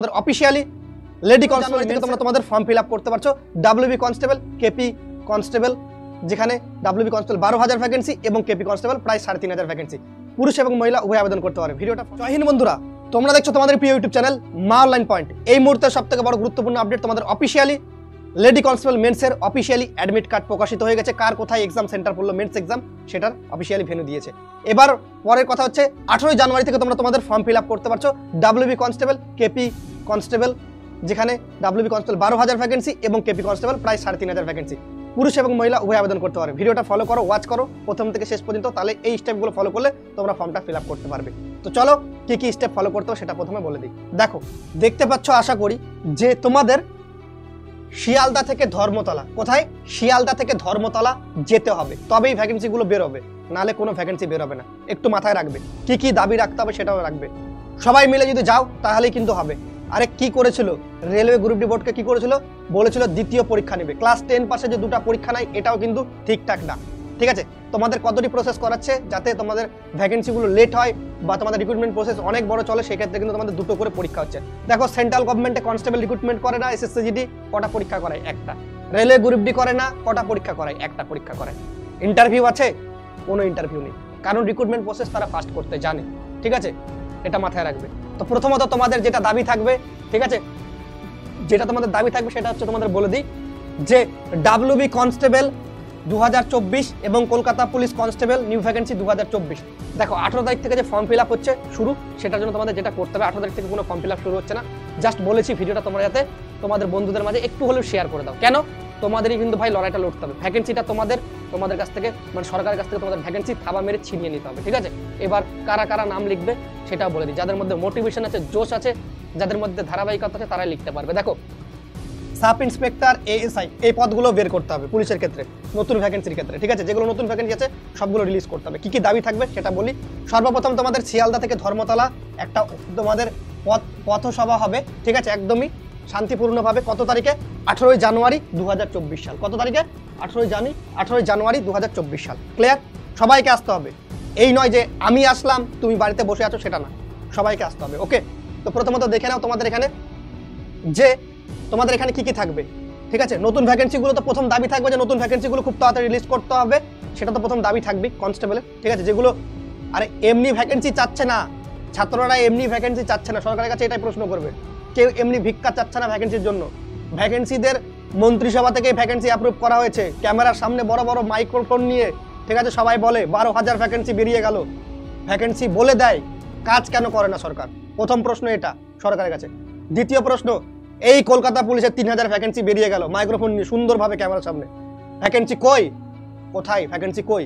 Officially lady constable থেকে তোমরা তোমাদের ফর্ম ফিল আপ করতে পারছো। ডাব্লিউবি কনস্টেবল, কেপি কনস্টেবল, যেখানে ডাব্লিউবি কনস্টেবল 12,000 ভ্যাকেন্সি এবং কেপি কনস্টেবল প্রায় 3,500 ভ্যাকেন্সি। পুরুষ এবং মহিলা উভয় আবেদন করতে পারে। ভিডিওটা জয় হিন্দ বন্ধুরা, তোমরা দেখছো তোমাদের প্রিয় YouTube channel Maa online point. এই মুহূর্তে সবথেকে বড় গুরুত্বপূর্ণ আপডেট, তোমাদের অফিসিয়ালি লেডি কনস্টেবল মেন্সের অফিসিয়ালি অ্যাডমিট কার্ড প্রকাশিত হয়ে গেছে। কার কোথায় এক্সাম সেন্টার পড়লো মেন্স এক্সাম, সেটার অফিসিয়ালি ভেন্যু দিয়েছে। এবার পরের কথা হচ্ছে 18 জানুয়ারি থেকে তোমরা তোমাদের ফর্ম ফিল আপ করতে পারছো। ডাব্লিউবি কনস্টেবল, কেপি কনস্টেবল, যেখানে ডাব্লিউবি কনস্টেবল 12,000 ভ্যাকেন্সি এবং কেপি কনস্টেবল প্রায় 3,500 ভ্যাকেন্সি। পুরুষ এবং মহিলা উভয় আবেদন করতে পারে। ভিডিওটা ফলো করো, ওয়াচ করো প্রথম থেকে শেষ পর্যন্ত, তাহলে এই স্টেপগুলো ফলো করলে তোমরা ফর্মটা ফিল আপ করতে পারবে। তো চলো কি কি স্টেপ ফলো করতে হবে সেটা প্রথমে বলে দিই। দেখো, দেখতে পাচ্ছ আশা করি যে তোমাদের শিয়ালদা থেকে ধর্মতলা, কোথায়? শিয়ালদা থেকে ধর্মতলা যেতে হবে, তবেই ভ্যাকেন্সিগুলো বেরোবে, নাহলে কোনো ভ্যাকেন্সি বেরোবে না। একটু মাথায় রাখবে, কি কি দাবি রাখতে হবে সেটাও রাখবে। সবাই মিলে যদি যাও তাহলেই কিন্তু হবে। আরে কি করেছিল রেলওয়ে গ্রুপ ডি বোর্ডকে, কি করেছিল? বলেছিল দ্বিতীয় পরীক্ষা নেবে। ক্লাস 10 পাশে যে দুটো পরীক্ষা নাই, এটাও কিন্তু ঠিকঠাক না। ঠিক আছে, তোমাদের কতটি প্রসেস করাচ্ছে যাতে তোমাদের ভ্যাকেন্সিগুলো লেট হয় বা তোমাদের রিক্রুটমেন্ট প্রসেস অনেক বড় চলে, সেক্ষেত্রে কিন্তু তোমাদের দুটো করে পরীক্ষা হচ্ছে। দেখো, সেন্ট্রাল গভর্নমেন্টে কনস্টেবল রিক্রুটমেন্ট করে না, এসএসসিজিডি কটা পরীক্ষা করায়? একটা। রেলওয়ে গ্রুপ ডি করে না, কটা পরীক্ষা করায়? একটা পরীক্ষা করায়। ইন্টারভিউ আছে? কোনো ইন্টারভিউ নেই, কারণ রিক্রুটমেন্ট প্রসেস তারা ফাস্ট করতে জানে। ঠিক আছে, এটা মাথায় রাখবে। তো প্রথমত তোমাদের যেটা দাবি থাকবে, ঠিক আছে, যেটা তোমাদের দাবি থাকবে সেটা হচ্ছে, তোমাদের বলে দিই যে ডাব্লিউবি কনস্টেবল 2024 এবং Kolkata police constable new vacancy 2024। দেখো, 18 তারিখ থেকে যে ফর্ম ফিল আপ হচ্ছে শুরু, সেটার জন্য তোমাদের যেটা করতে হবে, 18 তারিখ থেকে কোনো ফর্ম ফিল আপ শুরু হচ্ছে না। জাস্ট বলেছি ভিডিওটা তোমরা যাতে তোমাদের বন্ধুদের মাঝে একটু হলেও শেয়ার করে দাও। কেন? তোমাদেরই কিন্তু ভাই লড়াইটা লড়তে হবে। ভ্যাকেন্সিটা তোমাদের কাছ থেকে, মানে সরকারের কাছ থেকে তোমাদের ভ্যাকেন্সি থাবা মেরে ছিনিয়ে নিতে হবে। ঠিক আছে, এবার কারা কারা নাম লিখবে সেটাও বলে দিই। যাদের মধ্যে মোটিভেশন আছে, জোশ আছে, যাদের মধ্যে ধারাবাহিকতা আছে, তারাই লিখতে পারবে। দেখো, সাব ইন্সপেক্টর, এএসআই, এই পদগুলো বের করতে হবে পুলিশের ক্ষেত্রে, নতুন ভ্যাকেন্সির ক্ষেত্রে। ঠিক আছে, যেগুলো নতুন ভ্যাকেন্সি আছে সবগুলো রিলিজ করতে হবে। কি কি দাবি থাকবে সেটা বলি। সর্বপ্রথম তোমাদের শিয়ালদা থেকে ধর্মতলা একটা তোমাদের পথসভা হবে। ঠিক আছে, একদমই শান্তিপূর্ণভাবে। কত তারিখে? 18 জানুয়ারি 2024 সাল। কত তারিখে? 18 জানুয়ারি 2024 সাল। ক্লিয়ার? সবাইকে আসতে হবে। এই নয় যে আমি আসলাম তুমি বাড়িতে বসে আছো, সেটা না, সবাইকে আসতে হবে। ওকে, তো প্রথমত দেখে নাও তোমাদের এখানে কি কি থাকবে। ঠিক আছে, নতুন ভ্যাকেন্সিগুলো তো প্রথম দাবি থাকবে যে নতুন ভ্যাকেন্সিগুলো খুব তাড়াতাড়ি রিলিজ করতে হবে, সেটা তো প্রথম দাবি থাকবে কনস্টেবলের। ঠিক আছে, যেগুলো আরে এমনি ভ্যাকেন্সি চাচ্ছে না, ছাত্ররা এমনি ভ্যাকেন্সি চাচ্ছে না, সরকারের কাছে এটাই প্রশ্ন করবে। কেউ এমনি ভিক্ষা চাচ্ছে না ভ্যাকেন্সির জন্য। ভ্যাকেন্সিদের মন্ত্রিসভা থেকে ভ্যাকেন্সি অ্যাপ্রুভ করা হয়েছে, ক্যামেরার সামনে বড় বড় মাইক্রোফোন নিয়ে। ঠিক আছে, সবাই বলে 12,000 ভ্যাকেন্সি বেরিয়ে গেল। ভ্যাকেন্সি বলে দেয়, কাজ কেন করে না সরকার? প্রথম প্রশ্ন এটা সরকারের কাছে। দ্বিতীয় প্রশ্ন, এই কলকাতা পুলিশের 3,000 ভ্যাকেন্সি বেরিয়ে গেল মাইক্রোফোন নিয়ে সুন্দরভাবে ক্যামেরার সামনে। ভ্যাকেন্সি কই? কোথায় ভ্যাকেন্সি কই?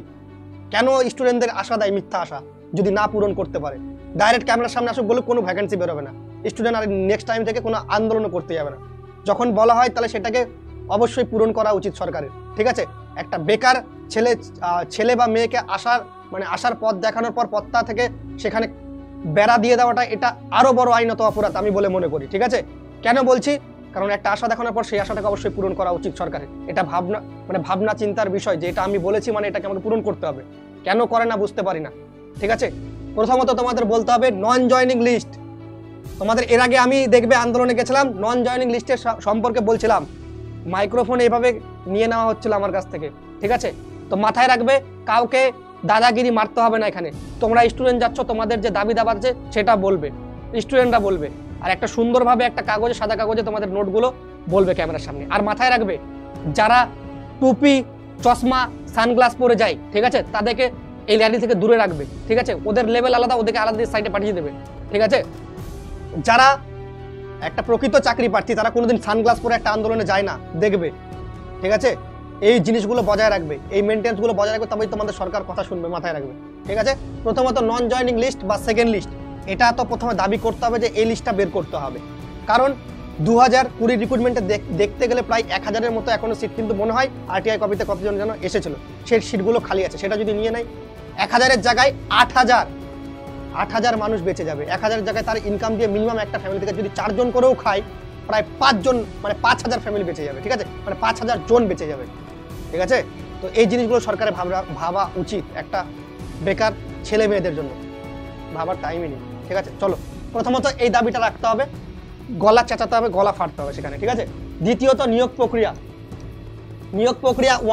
কেন স্টুডেন্টদের আশা দেয় মিথ্যা আশা, যদি না পূরণ করতে পারে? ডাইরেক্ট ক্যামেরার সামনে আসুক বলে কোনো ভ্যাকেন্সি বেরোবে না। স্টুডেন্ট আর নেক্সট টাইম থেকে কোনো আন্দোলনও করতে যাবে না। যখন বলা হয় তাহলে সেটাকে অবশ্যই পূরণ করা উচিত সরকারের। ঠিক আছে, একটা বেকার ছেলে বা মেয়েকে আসার পথ দেখানোর পর পথটা থেকে সেখানে বেড়া দিয়ে দেওয়াটা, এটা আরো বড় আইনত অপরাধ আমি বলে মনে করি। ঠিক আছে, কেন বলছি? কারণ একটা আশা দেখানোর পর সেই আশাটাকে অবশ্যই পূরণ করা উচিত সরকারের। এটা ভাবনা চিন্তার বিষয়, যে এটা আমি বলেছি মানে এটাকে আমাকে পূরণ করতে হবে। কেন করে না বুঝতে পারি না। ঠিক আছে, প্রথমত তোমাদের বলতে হবে নন জয়নিং লিস্ট। তোমাদের এর আগে আমি দেখবে আন্দোলনে গেছিলাম, নন জয়নিং লিস্টের সম্পর্কে বলছিলাম, মাইক্রোফোন এইভাবে নিয়ে নেওয়া হচ্ছিল আমার কাছ থেকে। ঠিক আছে, তো মাথায় রাখবে, কাউকে দাদাগিরি মারতে হবে না এখানে। তোমরা স্টুডেন্ট যাচ্ছ, তোমাদের যে দাবি দাবা আছে সেটা বলবে, স্টুডেন্টরা বলবে, আর একটা সুন্দরভাবে একটা কাগজে, সাদা কাগজে তোমাদের নোটগুলো বলবে ক্যামেরার সামনে। আর মাথায় রাখবে, যারা টুপি, চশমা, সানগ্লাস পরে যায়, ঠিক আছে, তাদেরকে এই র্যালি থেকে দূরে রাখবে। ঠিক আছে, ওদের লেভেল আলাদা, ওদেরকে আলাদা সাইডে পাঠিয়ে দেবে। ঠিক আছে, যারা একটা প্রকৃত চাকরি প্রার্থী তারা কোনোদিন সানগ্লাস পরে একটা আন্দোলনে যায় না, দেখবে। ঠিক আছে, এই জিনিসগুলো বজায় রাখবে, এই মেনটেন্সগুলো বজায় রাখবে, তবেই তোমাদের সরকার কথা শুনবে, মাথায় রাখবে। ঠিক আছে, প্রথমত নন জয়নিং লিস্ট বা সেকেন্ড লিস্ট, এটা তো প্রথমে দাবি করতে হবে যে এই লিস্টটা বের করতে হবে। কারণ 2020 রিক্রুটমেন্টে দেখতে গেলে প্রায় 1000-এর মতো এখনো সিট কিন্তু মনে হয় আরটিআই কপিতে কতজন যেন এসেছিল, সেই সিটগুলো খালি আছে। সেটা যদি নিয়ে নেয়, 1000-এর জায়গায় 8,000 মানুষ বেঁচে যাবে। 1000 জায়গায় তার ইনকাম দিয়ে মিনিমাম একটা ফ্যামিলি থেকে যদি 4 জন করেও খায়, প্রায় 5 জন, মানে 5,000 ফ্যামিলি বেঁচে যাবে। ঠিক আছে, মানে 5,000 জন বেঁচে যাবে। ঠিক আছে, তো এই জিনিসগুলো সরকারের ভাবা উচিত একটা বেকার ছেলে মেয়েদের জন্য। ভাবার টাইমই নেই। ঠিক আছে, চলো প্রথমত এই দাবিটা রাখতে হবে। গলা চেঁচাতে হবে, গলা ফাটতে হবে সেখানে, ঠিক আছে। দ্বিতীয়ত নিয়োগ প্রক্রিয়া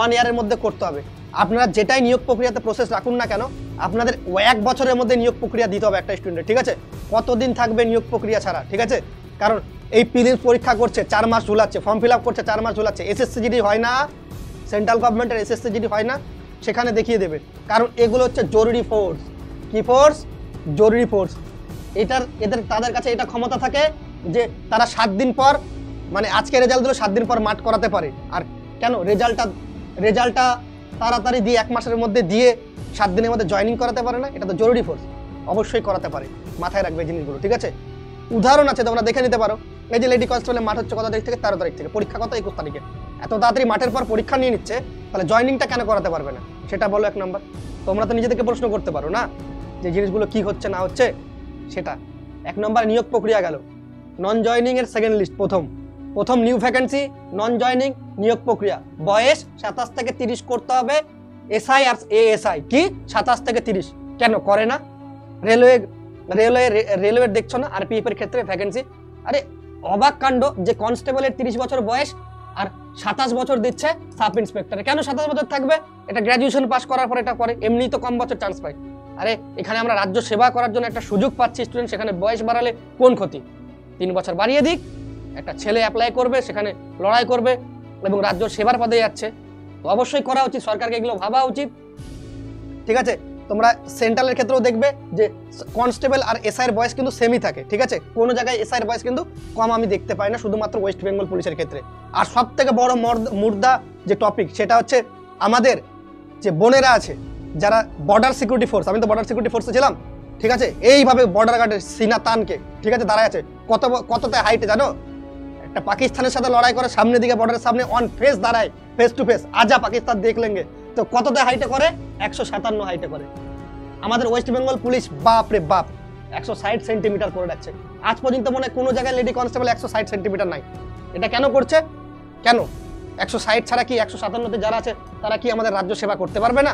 1 ইয়ারের মধ্যে করতে হবে। আপনারা যেটাই নিয়োগ প্রক্রিয়াতে প্রসেস রাখুন না কেন, আপনাদের 1 বছরের মধ্যে নিয়োগ প্রক্রিয়া দিতে হবে একটা স্টুডেন্টের, ঠিক আছে। কতদিন থাকবে নিয়োগ প্রক্রিয়া ছাড়া, ঠিক আছে। কারণ এই প্রিলিমস পরীক্ষা করছে 4 মাস ঝুলাচ্ছে, ফর্ম ফিল আপ করছে 4 মাস ঝুলাচ্ছে, এসএসসি জিডি হয় না, সেন্ট্রাল গভর্নমেন্টের এসএসসি জিডি হয় না, সেখানে দেখিয়ে দেবে। কারণ এগুলো হচ্ছে জরুরি ফোর্স। কি ফোর্স? জরুরি ফোর্স। তাদের কাছে এটা ক্ষমতা থাকে যে তারা 7 দিন পর, মানে আজকে রেজাল্ট দিল 7 দিন পর মাঠ করাতে পারে। আর কেন রেজাল্টটা তাড়াতাড়ি দিয়ে 1 মাসের মধ্যে দিয়ে 7 দিনের মধ্যে জয়েনিং করাতে পারে না? এটা তো জরুরি ফোর্স, অবশ্যই করাতে পারে। মাথায় রাখবে এই জিনিসগুলো, ঠিক আছে। উদাহরণ আছে, তোমরা দেখে নিতে পারো। এই যে লেডি কনস্টেবলের মাঠ হচ্ছে কত তারিখ থেকে? 13 তারিখ থেকে। পরীক্ষা কত? 21 তারিখে। এত তাড়াতাড়ি মাঠের পর পরীক্ষা নিয়ে নিচ্ছে, তাহলে জয়েনিংটা কেন করাতে পারবে না? সেটা বলো 1 নম্বর। তোমরা তো নিজেদেরকে প্রশ্ন করতে পারো না যে জিনিসগুলো কি হচ্ছে না হচ্ছে সেটা। 1 নম্বর নিয়োগ প্রক্রিয়া গেল। নন জয়েনিং এর সেকেন্ড লিস্ট, প্রথম নিউ ভ্যাকেন্সি, নন জয়েনিং, নিয়োগ প্রক্রিয়া। বয়স 27 থেকে 30 করতে হবে। এসআই আর এএসআই কি 27 থেকে 30 কেন করে না? রেলওয়ে দেখছো না আরপিএফ এর ক্ষেত্রে ভ্যাকেন্সি? আরে অবাক কাণ্ড যে কনস্টেবলের 30 বছর বয়স আর 27 বছর দিচ্ছে সাব ইন্সপেক্টরে। কেন 27 বছর থাকবে? এটা গ্র্যাজুয়েশন পাস করার পর এটা করে, এমনি তো কম বছর চান্স পায়। আরে এখানে আমরা রাজ্য সেবা করার জন্য একটা সুযোগ পাচ্ছি স্টুডেন্ট, সেখানে বয়স বাড়ালে কোন ক্ষতি? 3 বছর বাড়িয়ে দিক, একটা ছেলে অ্যাপ্লাই করবে, সেখানে লড়াই করবে এবং রাজ্য সেবার পদে যাচ্ছে। তো অবশ্যই করা উচিত, সরকারকে এগুলো ভাবা উচিত, ঠিক আছে। তোমরা সেন্ট্রালের ক্ষেত্রেও দেখবে যে কনস্টেবল আর এসআইয়ের বয়স কিন্তু সেমই থাকে, ঠিক আছে। কোনো জায়গায় এসআইয়ের বয়স কিন্তু কম আমি দেখতে পাই না, শুধুমাত্র ওয়েস্ট বেঙ্গল পুলিশের ক্ষেত্রে। আর সব থেকে বড় মুর্দা যে টপিক, সেটা হচ্ছে আমাদের যে বোনেরা আছে যারা বর্ডার সিকিউরিটি ফোর্স। আমি তো বর্ডার সিকিউরিটি ফোর্সে ছিলাম, ঠিক আছে। এইভাবে বর্ডার গার্ডের সিনা তানকে, ঠিক আছে, দাঁড়ায় আছে কততে হাইটে জানো? একটা পাকিস্তানের সাথে লড়াই করে সামনের দিকে, বর্ডারের সামনে অন ফেস দাঁড়ায়, ফেস টু ফেস, আজা পাকিস্তান দেখ লেঙ্গে। তো কততে হাইটে করে? 157 হাইটে করে। আমাদের ওয়েস্ট বেঙ্গল পুলিশ বাপ রে বাপ 160 সেন্টিমিটার করে রাখছে। আজ পর্যন্ত মনে হয় কোনো জায়গায় লেডি কনস্টেবল 160 সেন্টিমিটার নাই। এটা কেন করছে? কেন 160 ছাড়া কি 157তে যারা আছে তারা কি আমাদের রাজ্য সেবা করতে পারবে না?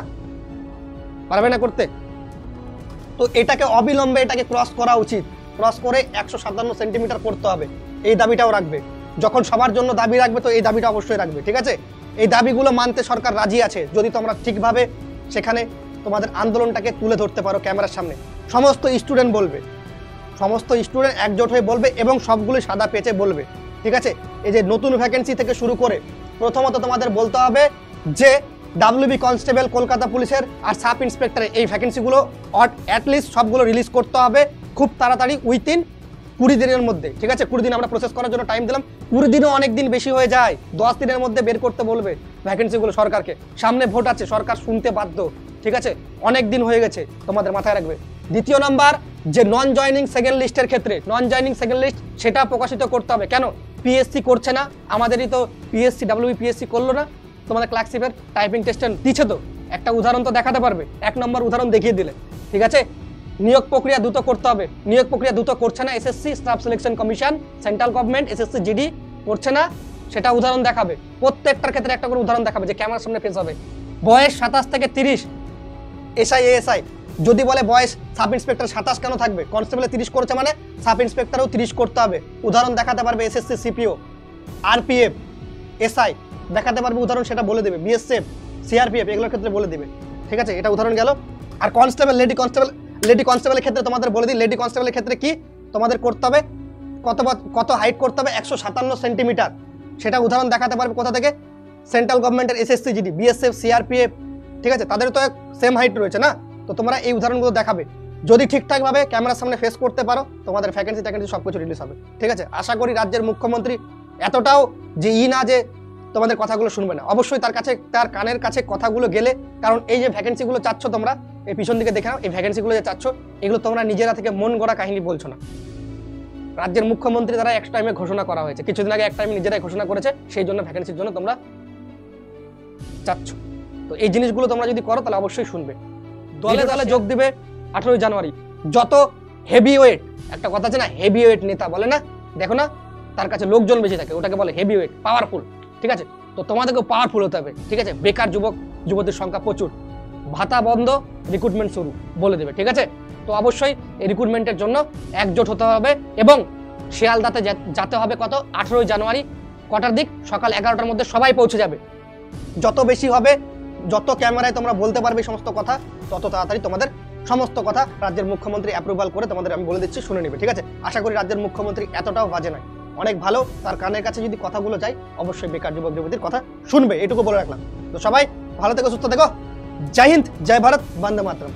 পারবে না করতে? তো এটাকে অবিলম্বে এটাকে ক্রস করা উচিত, ক্রস করে 157 সেন্টিমিটার করতে হবে। এই দাবিটাও রাখবে। যখন সবার জন্য দাবি রাখবে তো এই দাবিটা অবশ্যই রাখবে, ঠিক আছে। এই দাবিগুলো মানতে সরকার রাজি আছে যদি তোমরা ঠিকভাবে সেখানে তোমাদের আন্দোলনটাকে তুলে ধরতে পারো ক্যামেরার সামনে। সমস্ত স্টুডেন্ট বলবে, সমস্ত স্টুডেন্ট একজোট হয়ে বলবে এবং সবগুলো সাদা পেঁচে বলবে, ঠিক আছে। এই যে নতুন ভ্যাকেন্সি থেকে শুরু করে প্রথমত তোমাদের বলতে হবে যে ডাব্লিউবি কনস্টেবল কলকাতা পুলিশের আর সাব ইন্সপেক্টরের এই ভ্যাকেন্সিগুলো অ্যাটলিস্ট সবগুলো রিলিজ করতে হবে খুব তাড়াতাড়ি, উইথিন 20 দিনের মধ্যে, ঠিক আছে। 20 দিন আমরা প্রসেস করার জন্য টাইম দিলাম, 20 দিনও অনেক দিন বেশি হয়ে যায়। 10 দিনের মধ্যে বের করতে বলবে ভ্যাকেন্সিগুলো সরকারকে। সামনে ভোট আছে, সরকার শুনতে বাধ্য, ঠিক আছে। অনেক দিন হয়ে গেছে, তোমাদের মাথায় রাখবে। দ্বিতীয় নাম্বার, যে নন জয়নিং সেকেন্ড লিস্টের ক্ষেত্রে নন জয়নিং সেকেন্ড লিস্ট সেটা প্রকাশিত করতে হবে। কেন পিএসসি করছে না? আমাদেরই তো পিএসসি, ডাব্লিউবি পিএসসি করলো না, তোমাদের ক্লার্কশিপের টাইপিং টেস্টে দিচ্ছে তো। একটা উদাহরণ তো দেখাতে পারবে, 1 নম্বর উদাহরণ দেখিয়ে দিলে, ঠিক আছে। নিয়োগ প্রক্রিয়া দ্রুত করতে হবে। নিয়োগ প্রক্রিয়া দ্রুত করছে না SSC, staff selection commission, central government, SSC GD করছে না, সেটা উদাহরণ দেখাবে। প্রত্যেকটার ক্ষেত্রে একটা করে উদাহরণ দেখাবে যে ক্যামেরার সামনে ফেস হবে। বয়স 27 থেকে 30 এসআই এএসআই। যদি বলে বয়স সাব ইন্সপেক্টর 27 কেন থাকবে? কনস্টেবলে 30 করেছে মানে সাব ইন্সপেক্টরও 30 করতে হবে। উদাহরণ দেখাতে পারবে এসএসসি, সিপিও, আরপিএফ, এসআই দেখাতে পারবে উদাহরণ, সেটা বলে দেবে। বিএসএফ, সিআরপিএফ এগুলোর ক্ষেত্রে বলে দেবে, ঠিক আছে। এটা উদাহরণ গেল। আর কনস্টেবল, লেডি কনস্টেবলের ক্ষেত্রে তোমাদের বলে দিই, লেডি কনস্টেবলের ক্ষেত্রে কি তোমাদের করতে হবে? কত হাইট করতে হবে? 157 সেন্টিমিটার। সেটা উদাহরণ দেখাতে পারবে কোথা থেকে? সেন্ট্রাল গভর্নমেন্টের এসএসসি জিডি, বিএসএফ, সিআরপিএফ, ঠিক আছে। তাদের তো সেম হাইট রয়েছে না, তো তোমরা এই উদাহরণগুলো দেখাবে। যদি ঠিকঠাকভাবে ক্যামেরার সামনে ফেস করতে পারো, তোমাদের ভ্যাকেন্সি সব কিছু রিলিজ হবে, ঠিক আছে। আশা করি রাজ্যের মুখ্যমন্ত্রী এতটাও যে না যে তোমাদের কথাগুলো শুনবে না। অবশ্যই তার কানের কাছে কথাগুলো গেলে, কারণ এই যে ভ্যাকেন্সিগুলো চাচ্ছ তোমরা, এই পিছন দিকে দেখে নাও, এই ভ্যাকেন্সিগুলো যে চাচ্ছ এগুলো তোমরা নিজেরা থেকে মন গড়া কাহিনী বলছো না। রাজ্যের মুখ্যমন্ত্রী দ্বারা এক টাইমে ঘোষণা করা হয়েছে, কিছুদিন আগে এক টাইমে নিজেরাই ঘোষণা করেছে, সেই জন্য ভ্যাকেন্সির জন্য তোমরা চাচ্ছ। তো এই জিনিসগুলো তোমরা যদি করো তাহলে অবশ্যই শুনবে। দলে দলে যোগ দিবে 18 জানুয়ারি। যত হেভি ওয়েট, একটা কথা আছে না, হেভি ওয়েট নেতা বলে না, দেখো না তার কাছে লোকজন বেশি থাকে, ওটাকে বলে হেভি ওয়েট, পাওয়ারফুল, ঠিক আছে। তো তোমাদেরকে পাওয়ারফুল হতে হবে, ঠিক আছে। বেকার যুবক যুবতীর সংখ্যা প্রচুর, ভাতা বন্ধ, রিক্রুটমেন্ট শুরু বলে দেবে, ঠিক আছে। তো অবশ্যই এই রিক্রুটমেন্টের জন্য একজোট হতে হবে এবং শিয়ালদাতে যেতে হবে কত 18 জানুয়ারি কটার দিক, সকাল 11টার মধ্যে সবাই পৌঁছে যাবে। যত বেশি হবে, যত ক্যামেরায় তোমরা বলতে পারবে সমস্ত কথা, তত তাড়াতাড়ি তোমাদের সমস্ত কথা রাজ্যের মুখ্যমন্ত্রী অ্যাপ্রুভাল করে তোমাদের আমি বলে দিচ্ছি, শুনে নেবে। ঠিক আছে, আশা করি রাজ্যের মুখ্যমন্ত্রী এতটাও বাজে নয়, অনেক ভালো, তার কানের কাছে যদি কথাগুলো যায় অবশ্যই বেকার যুবক যুবতীর কথা শুনবে, এটুকু বলে রাখলাম। তো সবাই ভালো থেকো, সুস্থ থেকো, জয় হিন্দ, জয় ভারত, বন্দে মাতরম।